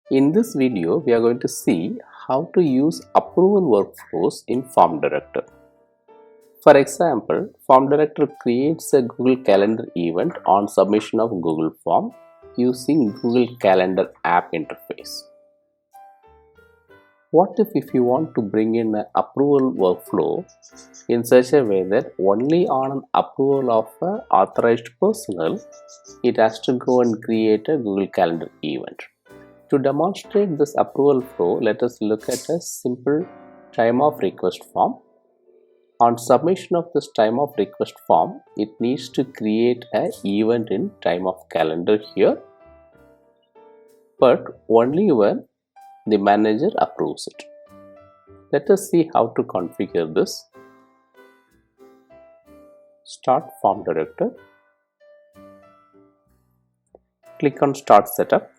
In this video, we are going to see how to use approval workflows in Form Director. For example, Form Director creates a Google Calendar event on submission of Google Form using Google Calendar app interface. What if you want to bring in an approval workflow in such a way that only on an approval of an authorized personnel, it has to go and create a Google Calendar event. To demonstrate this approval flow, let us look at a simple time of request form. On submission of this time of request form, it needs to create an event in time of calendar here, but only when the manager approves it. Let us see how to configure this. Start Form Director. Click on Start Setup.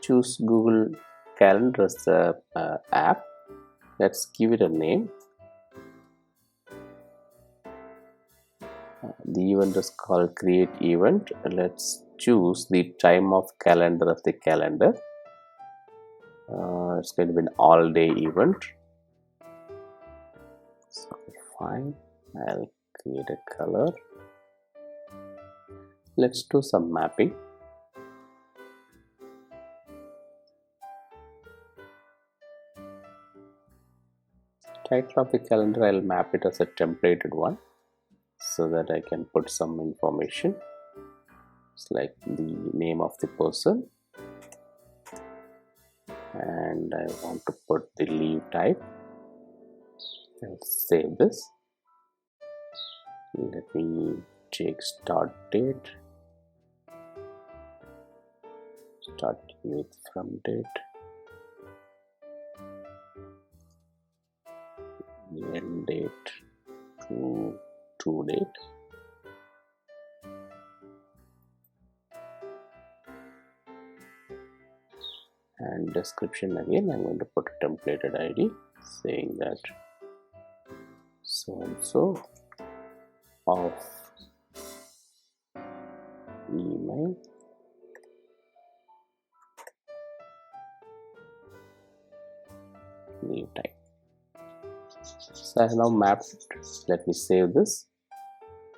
Choose Google Calendar as the app. Let's give it a name. The event is called Create Event. Let's choose the time of calendar as the calendar. It's going to be an all-day event. So fine. I'll create a color. Let's do some mapping. Title of the calendar, I'll map it as a templated one so that I can put some information. It's like the name of the person, and I want to put the leave type. I'll save this. Let me check start date. Start with from date. End date to date. And description again, I'm going to put a templated ID saying that so and so of email leave type. So I have now mapped it. Let me save this.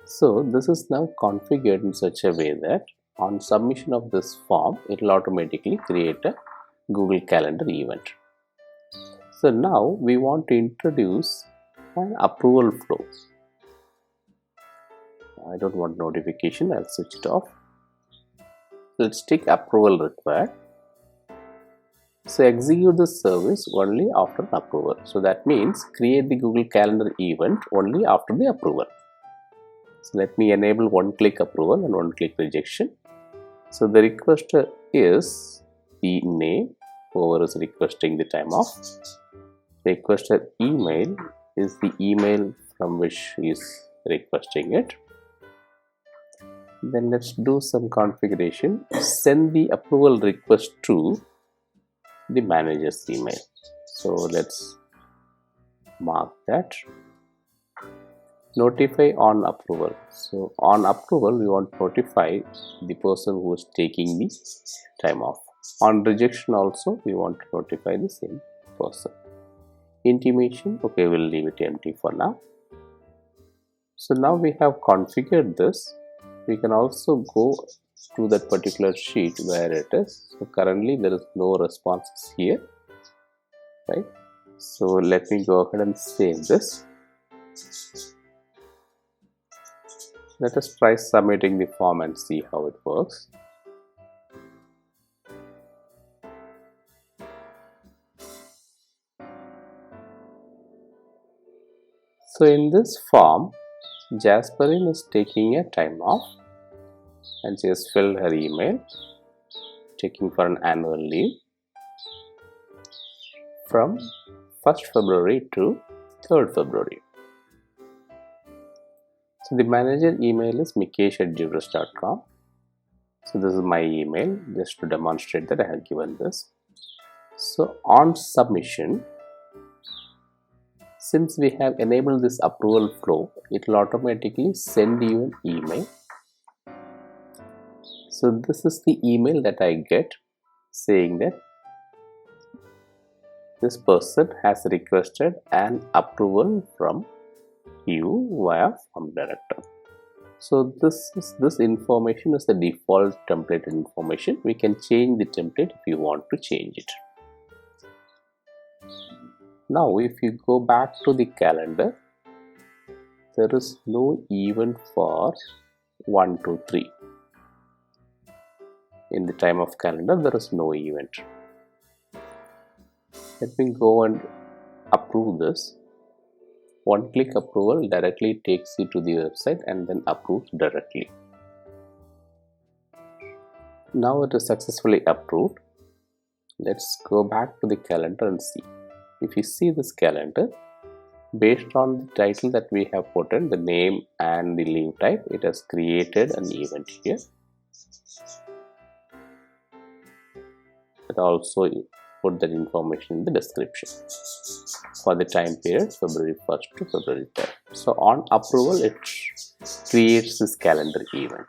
So this is now configured in such a way that on submission of this form, it will automatically create a Google Calendar event. So now we want to introduce an approval flow. I don't want notification, I'll switch it off. Let's take approval required. So execute the service only after approval. So that means create the Google Calendar event only after the approval. So let me enable one-click approval and one-click rejection. So the requester is the name, whoever is requesting the time off. Requester email is the email from which he is requesting it. Then let's do some configuration. Send the approval request to the manager's email. So let's mark that. Notify on approval. So on approval, we want to notify the person who is taking the time off. On rejection also, we want to notify the same person. Intimation, okay, we'll leave it empty for now. So now we have configured this. We can also go to that particular sheet where it is. So currently there is no responses here, right? So let me go ahead and save this. Let us try submitting the form and see how it works. So in this form, Jasperine is taking a time off and she has filled her email, checking for an annual leave from 1st February to 3rd February. So the manager email is mikesh@jivrus.com. So this is my email, just to demonstrate that I have given this. So on submission, since we have enabled this approval flow, it will automatically send you an email. So this is the email that I get saying that this person has requested an approval from you via form director. So this information is the default template information. We can change the template if you want to change it. Now if you go back to the calendar, there is no event for 1, 2, 3. In the time of calendar, there is no event. Let me go and approve this. One click approval directly takes you to the website and then approves directly. Now it is successfully approved. Let's go back to the calendar and see. If you see this calendar, based on the title that we have put in, the name and the leave type, it has created an event here. It also put that information in the description for the time period February 1st to February 3rd. So on approval, it creates this calendar event.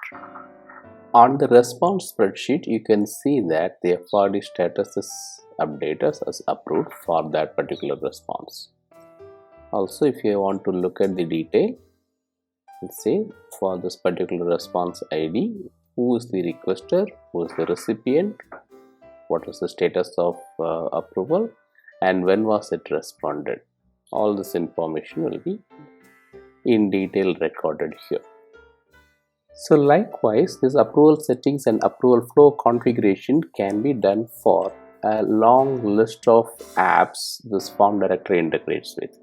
On the response spreadsheet, you can see that the FRD status is updated as approved for that particular response. Also, if you want to look at the detail, let's say for this particular response ID, who is the requester, who is the recipient, what is the status of approval, and when was it responded. All this information will be in detail recorded here. So likewise, this approval settings and approval flow configuration can be done for a long list of apps this form directory integrates with.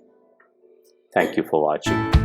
Thank you for watching.